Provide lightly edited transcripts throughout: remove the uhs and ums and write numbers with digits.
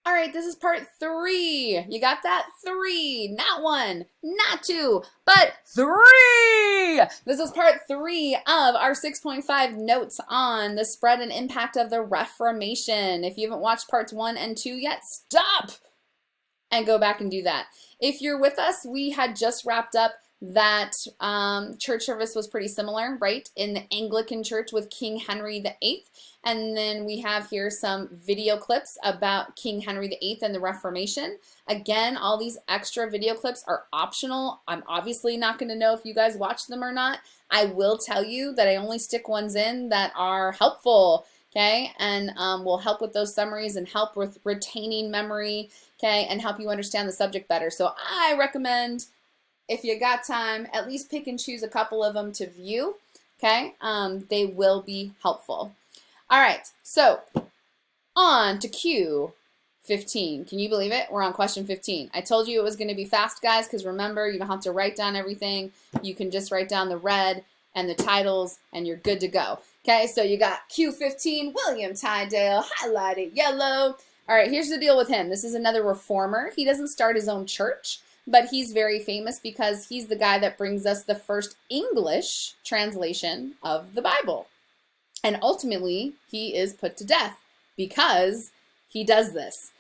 All right, this is part three. You got that? Three, not one, not two, but three. This is part three of our 6.5 notes on the spread and impact of the Reformation. If you haven't watched parts one and two yet, stop and go back and do that. If you're with us, we had just wrapped up that church service was pretty similar, right? In the Anglican church with King Henry VIII. And then we have here some video clips about King Henry VIII and the Reformation. Again, all these extra video clips are optional. I'm obviously not going to know if you guys watch them or not. I will tell you that I only stick ones in that are helpful, okay? And will help with those summaries and help with retaining memory, okay? And help you understand the subject better. So I recommend, if you got time, at least pick and choose a couple of them to view, okay? They will be helpful. All right, so on to Q15. Can you believe it? We're on question 15. I told you it was going to be fast, guys, because remember, you don't have to write down everything. You can just write down the red and the titles, and you're good to go. Okay, so you got Q15, William Tyndale, highlighted yellow. All right, here's the deal with him. This is another reformer. He doesn't start his own church, but he's very famous because he's the guy that brings us the first English translation of the Bible. And ultimately, he is put to death because he does this.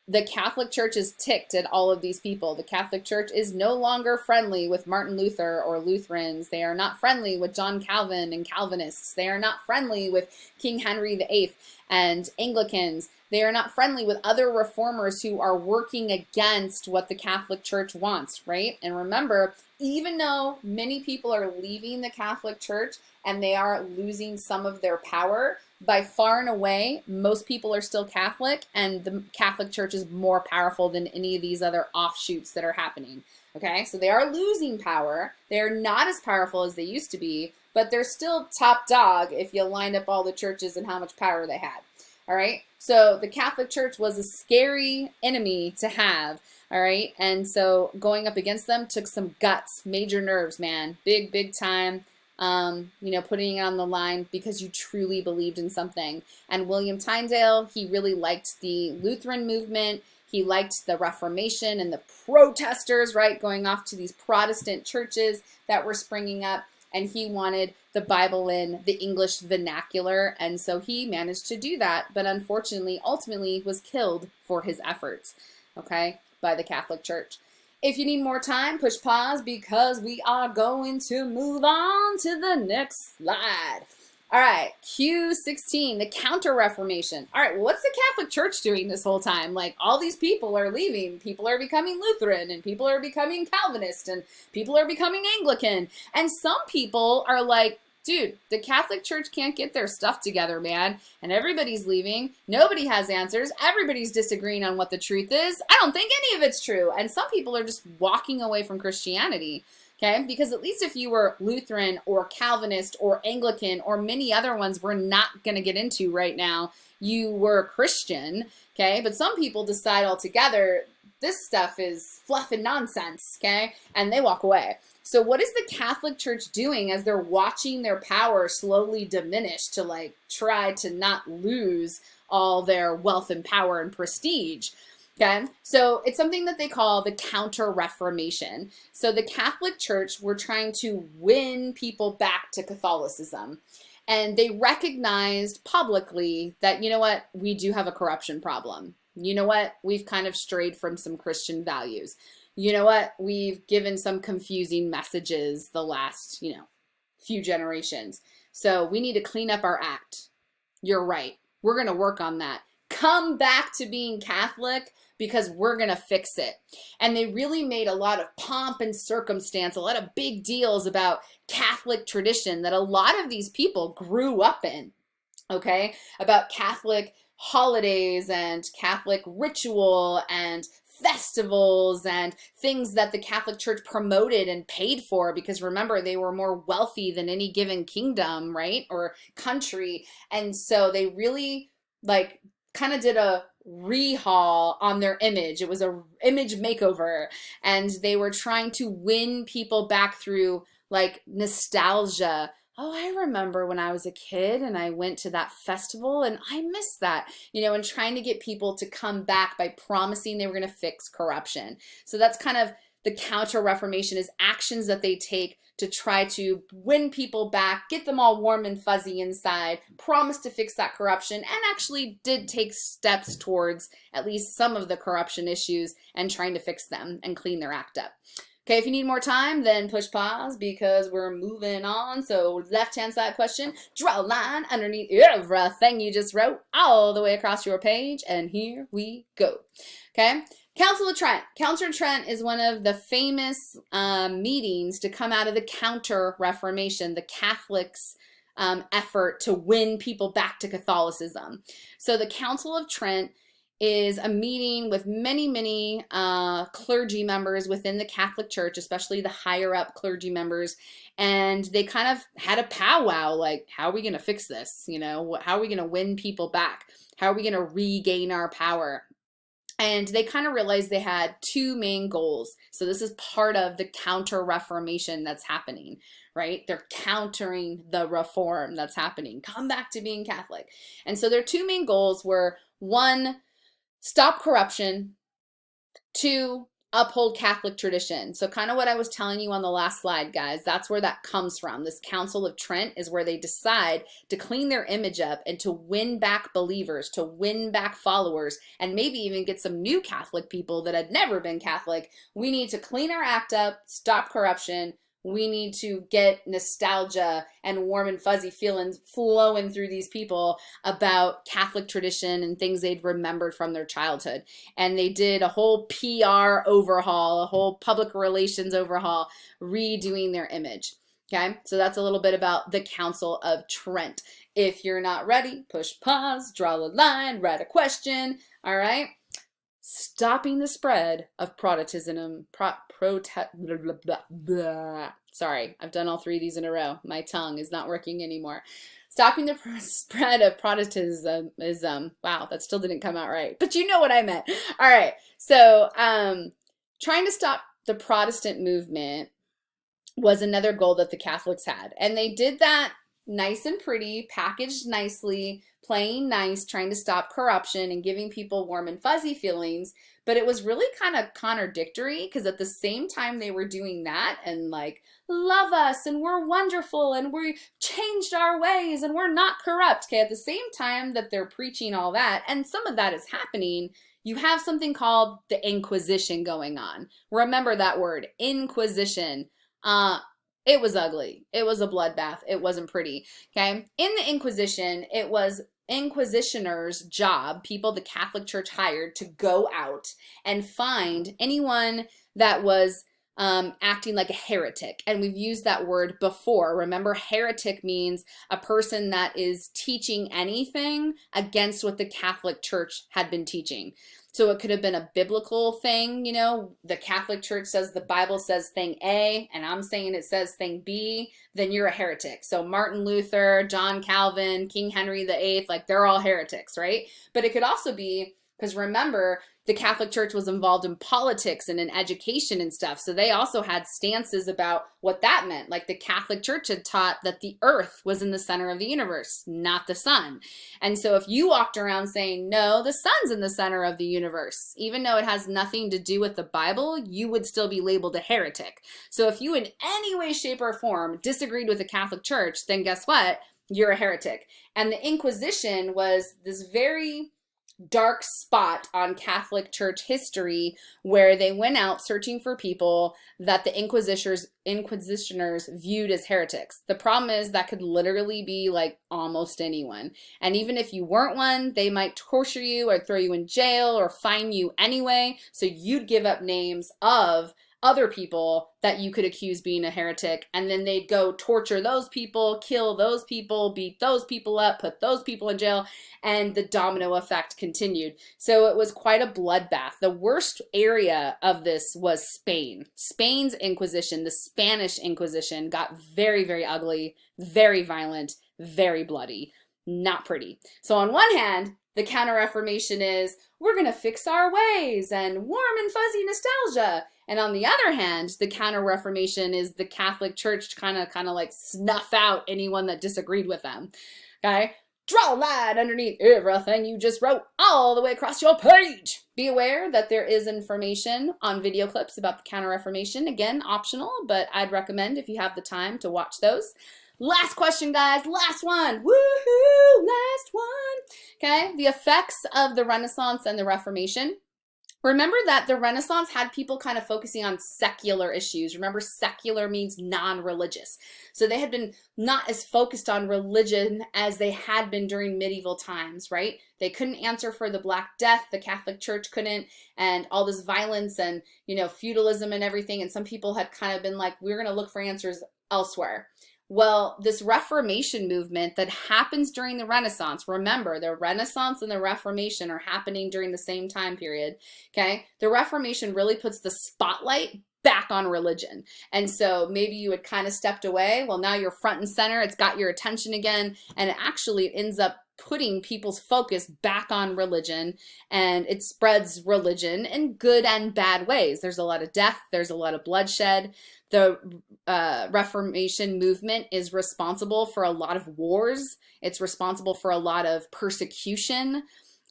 The Catholic Church is ticked at all of these people. The Catholic Church is no longer friendly with Martin Luther or Lutherans. They are not friendly with John Calvin and Calvinists. They are not friendly with King Henry VIII and Anglicans. They are not friendly with other reformers who are working against what the Catholic Church wants, right? And remember, even though many people are leaving the Catholic Church and they are losing some of their power, by far and away, most people are still Catholic, and the Catholic Church is more powerful than any of these other offshoots that are happening. Okay, so they are losing power. They're not as powerful as they used to be, but they're still top dog if you line up all the churches and how much power they had. All right, so the Catholic Church was a scary enemy to have. All right, and so going up against them took some guts, major nerves, man, big time. You know, putting it on the line because you truly believed in something. And William Tyndale, he really liked the Lutheran movement. He liked the Reformation and the protesters, right, going off to these Protestant churches that were springing up. And he wanted the Bible in the English vernacular. And so he managed to do that. But unfortunately, ultimately was killed for his efforts, okay, by the Catholic Church. If you need more time, push pause because we are going to move on to the next slide. All right, Q16, the Counter-Reformation. All right, well, what's the Catholic Church doing this whole time? Like, all these people are leaving. People are becoming Lutheran, and people are becoming Calvinist, and people are becoming Anglican. And some people are like, dude, the Catholic Church can't get their stuff together, man. And everybody's leaving. Nobody has answers. Everybody's disagreeing on what the truth is. I don't think any of it's true. And some people are just walking away from Christianity, okay? Because at least if you were Lutheran or Calvinist or Anglican or many other ones we're not going to get into right now, you were Christian, okay? But some people decide altogether this stuff is fluff and nonsense, okay? And they walk away. So what is the Catholic Church doing as they're watching their power slowly diminish to like try to not lose all their wealth and power and prestige? Okay, so it's something that they call the Counter-Reformation. So the Catholic Church were trying to win people back to Catholicism. And they recognized publicly that, you know what, we do have a corruption problem. You know what, we've kind of strayed from some Christian values. You know what, we've given some confusing messages the last, few generations. So we need to clean up our act. You're right. We're going to work on that. Come back to being Catholic because we're going to fix it. And they really made a lot of pomp and circumstance, a lot of big deals about Catholic tradition that a lot of these people grew up in, okay? About Catholic holidays and Catholic ritual and festivals and things that the Catholic Church promoted and paid for, because remember, they were more wealthy than any given kingdom, right, or country. And so they really like kind of did a rehaul on their image. It was a image makeover, and they were trying to win people back through like nostalgia, oh, I remember when I was a kid and I went to that festival and I missed that, and trying to get people to come back by promising they were going to fix corruption. So that's kind of the counter Reformation, is actions that they take to try to win people back, get them all warm and fuzzy inside, promise to fix that corruption, and actually did take steps towards at least some of the corruption issues and trying to fix them and clean their act up. Okay, if you need more time, then push pause because we're moving on. So left-hand side question, draw a line underneath everything you just wrote all the way across your page, and here we go. Okay, Council of Trent. Council of Trent is one of the famous meetings to come out of the Counter-Reformation, the Catholics' effort to win people back to Catholicism. So the Council of Trent is a meeting with many clergy members within the Catholic Church, especially the higher up clergy members, and they kind of had a powwow, like, how are we going to fix this? How are we going to win people back? How are we going to regain our power? And they kind of realized they had two main goals. So this is part of the counter-reformation that's happening, right? They're countering the reform that's happening. Come back to being Catholic. And so their two main goals were, one, stop corruption, two, uphold Catholic tradition. So kind of what I was telling you on the last slide, guys, that's where that comes from. This Council of Trent is where they decide to clean their image up and to win back believers, to win back followers, and maybe even get some new Catholic people that had never been Catholic. We need to clean our act up, stop corruption. We need to get nostalgia and warm and fuzzy feelings flowing through these people about Catholic tradition and things they'd remembered from their childhood. And they did a whole PR overhaul, a whole public relations overhaul, redoing their image. Okay, so that's a little bit about the Council of Trent. If you're not ready, push pause, draw a line, write a question. All right. Stopping the spread of Protestantism. Sorry, I've done all three of these in a row. My tongue is not working anymore. Stopping the spread of Protestantism is, wow, that still didn't come out right. But you know what I meant. All right, so trying to stop the Protestant movement was another goal that the Catholics had. And they did that nice and pretty, packaged nicely, playing nice, trying to stop corruption and giving people warm and fuzzy feelings. But it was really kind of contradictory, because at the same time they were doing that and like, love us and we're wonderful and we changed our ways and we're not corrupt. Okay, at the same time that they're preaching all that, and some of that is happening, you have something called the Inquisition going on. Remember that word, Inquisition. It was ugly. It was a bloodbath. It wasn't pretty. Okay. In the Inquisition, it was inquisitioners' job, people the Catholic Church hired to go out and find anyone that was acting like a heretic. And we've used that word before. Remember, heretic means a person that is teaching anything against what the Catholic Church had been teaching. So it could have been a biblical thing, the Catholic Church says the Bible says thing A, and I'm saying it says thing B, then you're a heretic. So Martin Luther, John Calvin, King Henry VIII, like they're all heretics, right? But it could also be, because remember, the Catholic Church was involved in politics and in education and stuff. So they also had stances about what that meant. Like the Catholic Church had taught that the earth was in the center of the universe, not the sun. And so if you walked around saying, no, the sun's in the center of the universe, even though it has nothing to do with the Bible, you would still be labeled a heretic. So if you in any way, shape, or form disagreed with the Catholic Church, then guess what? You're a heretic. And the Inquisition was this very dark spot on Catholic Church history where they went out searching for people that the Inquisitioners viewed as heretics. The problem is that could literally be like almost anyone. And even if you weren't one, they might torture you or throw you in jail or fine you anyway. So you'd give up names of other people that you could accuse being a heretic, and then they'd go torture those people, kill those people, beat those people up, put those people in jail, and the domino effect continued. So it was quite a bloodbath. The worst area of this was Spain. Spain's Inquisition, the Spanish Inquisition, got very, very ugly, very violent, very bloody. Not pretty. So on one hand, The Counter-Reformation is, we're going to fix our ways and warm and fuzzy nostalgia. And on the other hand, the Counter-Reformation is the Catholic Church kind of like snuff out anyone that disagreed with them. Okay? Draw a line underneath everything you just wrote all the way across your page. Be aware that there is information on video clips about the Counter-Reformation. Again, optional, but I'd recommend if you have the time to watch those. Last question, guys. Last one. Woohoo! Last one. Okay, the effects of the Renaissance and the Reformation. Remember that the Renaissance had people kind of focusing on secular issues. Remember, secular means non-religious. So they had been not as focused on religion as they had been during medieval times, right? They couldn't answer for the Black Death. The Catholic Church couldn't, and all this violence and, feudalism and everything. And some people had kind of been like, we're going to look for answers elsewhere. Well, this Reformation movement that happens during the Renaissance, remember, the Renaissance and the Reformation are happening during the same time period, okay? The Reformation really puts the spotlight back on religion. And so maybe you had kind of stepped away. Well, now you're front and center. It's got your attention again, and it actually ends up putting people's focus back on religion, and it spreads religion in good and bad ways. There's a lot of death. There's a lot of bloodshed. The Reformation movement is responsible for a lot of wars. It's responsible for a lot of persecution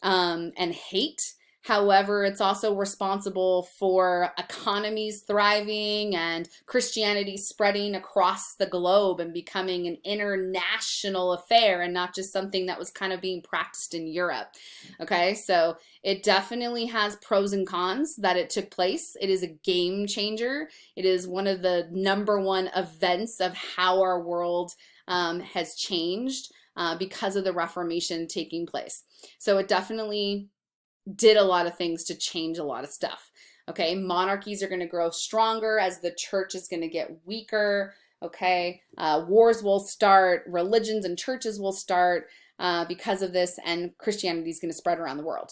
and hate. However, it's also responsible for economies thriving and Christianity spreading across the globe and becoming an international affair and not just something that was kind of being practiced in Europe. Okay, so it definitely has pros and cons that it took place. It is a game changer. It is one of the #1 events of how our world has changed because of the Reformation taking place. So it definitely did a lot of things to change a lot of stuff. Okay, monarchies are going to grow stronger as the church is going to get weaker. Okay, wars will start, religions and churches will start because of this, and Christianity is going to spread around the world.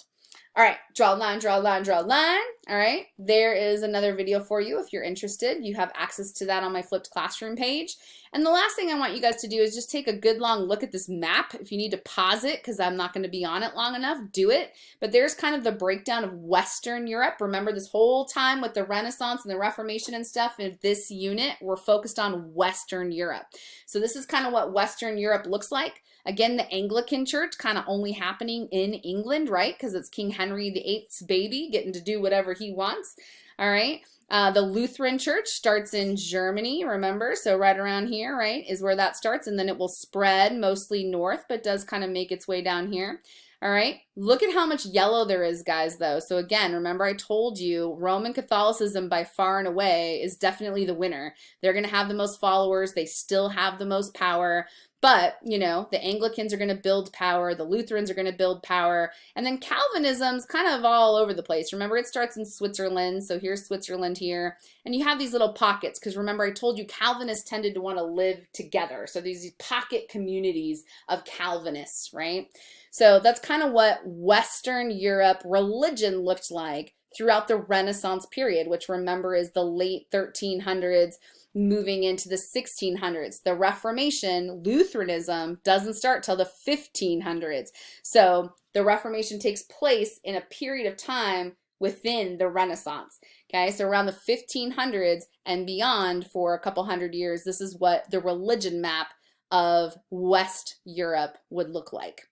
All right, draw a line, draw a line, draw a line. All right, there is another video for you if you're interested. You have access to that on my flipped classroom page. And the last thing I want you guys to do is just take a good long look at this map. If you need to pause it because I'm not going to be on it long enough, do it. But there's kind of the breakdown of Western Europe. Remember, this whole time with the Renaissance and the Reformation and stuff, in this unit, we're focused on Western Europe. So this is kind of what Western Europe looks like. Again, the Anglican Church kind of only happening in England, right? Because it's King Henry VIII's baby getting to do whatever he wants. All right. The Lutheran Church starts in Germany, remember? So right around here, right, is where that starts. And then it will spread mostly north, but does kind of make its way down here. All right. Look at how much yellow there is, guys, though. So again, remember I told you Roman Catholicism by far and away is definitely the winner. They're going to have the most followers. They still have the most power. But, the Anglicans are going to build power, the Lutherans are going to build power, and then Calvinism's kind of all over the place. Remember, it starts in Switzerland, so here's Switzerland here, and you have these little pockets, because remember, I told you Calvinists tended to want to live together, so there's these pocket communities of Calvinists, right? So that's kind of what Western Europe religion looked like throughout the Renaissance period, which remember is the late 1300s, moving into the 1600s. The Reformation, Lutheranism, doesn't start till the 1500s. So the Reformation takes place in a period of time within the Renaissance. Okay, so around the 1500s and beyond for a couple hundred years, this is what the religion map of West Europe would look like.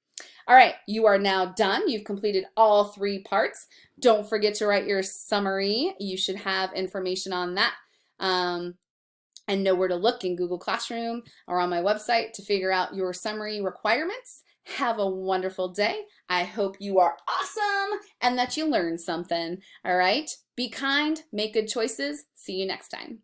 All right, you are now done. You've completed all 3 parts. Don't forget to write your summary. You should have information on that. And know where to look in Google Classroom or on my website to figure out your summary requirements. Have a wonderful day. I hope you are awesome and that you learned something. All right? Be kind, make good choices. See you next time.